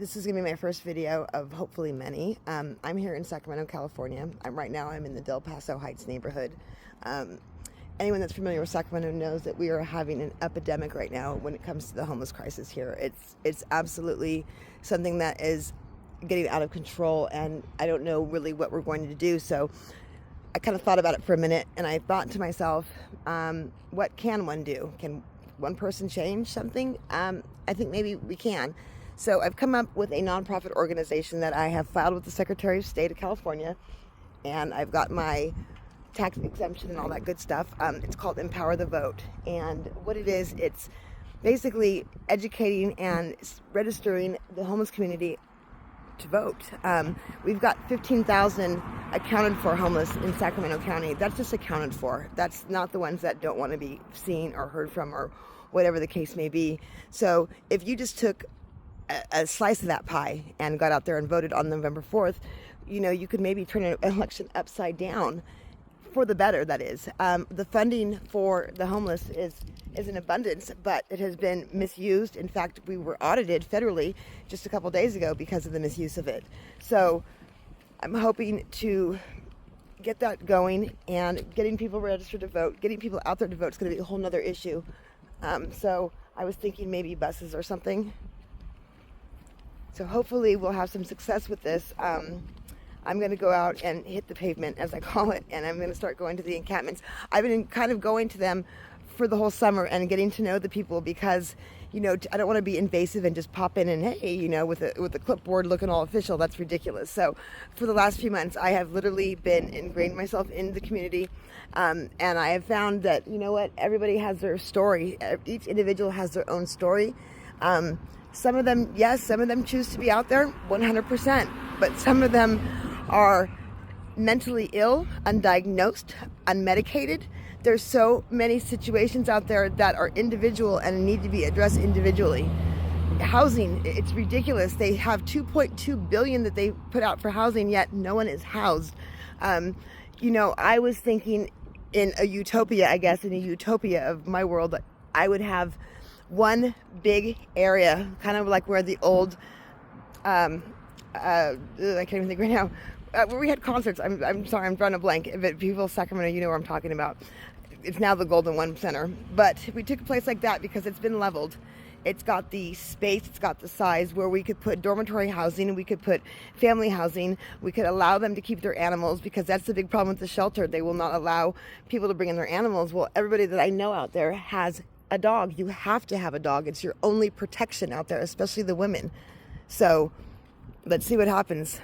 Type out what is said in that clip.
This is going to be my first video of hopefully many. I'm here in Sacramento, California. Right now I'm in the Del Paso Heights neighborhood. Anyone that's familiar with Sacramento knows that we are having an epidemic right now when it comes to the homeless crisis here. It's absolutely something that is getting out of control, and I don't know really what we're going to do. So I kind of thought about it for a minute, and I thought to myself, what can one do? Can one person change something? I think maybe we can. So I've come up with a nonprofit organization that I have filed with the Secretary of State of California, and I've got my tax exemption and all that good stuff. It's called Empower the Vote, and what it is, it's basically educating and registering the homeless community to vote. We've got 15,000 accounted for homeless in Sacramento County. That's just accounted for. That's not the ones that don't want to be seen or heard from or whatever the case may be. So if you just took a slice of that pie and got out there and voted on November 4th, you could maybe turn an election upside down for the better, that is. The funding for the homeless is in abundance, but it has been misused. In fact, we were audited federally just a couple days ago because of the misuse of it. So I'm hoping to get that going, and getting people registered to vote, getting people out there to vote is going to be a whole nother issue. So I was thinking maybe buses or something. So hopefully we'll have some success with this. I'm going to go out and hit the pavement, as I call it, and I'm going to start going to the encampments. I've been kind of going to them for the whole summer and getting to know the people because, I don't want to be invasive and just pop in and, hey, with a clipboard looking all official. That's ridiculous. So for the last few months, I have literally been ingrained myself in the community, and I have found that, everybody has their story. Each individual has their own story. Some of them, yes, some of them choose to be out there 100%, but some of them are mentally ill, undiagnosed, unmedicated. There's so many situations out there that are individual and need to be addressed individually. Housing, it's ridiculous. They have $2.2 billion that they put out for housing, yet no one is housed. I was thinking in a utopia of my world, I would have one big area, kind of like where the old, I can't even think right now, where we had concerts. I'm sorry, I'm drawing a blank. But people in Sacramento, you know where I'm talking about. It's now the Golden One Center. But we took a place like that because it's been leveled. It's got the space, it's got the size where we could put dormitory housing, we could put family housing, we could allow them to keep their animals, because that's the big problem with the shelter. They will not allow people to bring in their animals. Well, everybody that I know out there has a dog. You have to have a dog. It's your only protection out there, especially the women. So let's see what happens.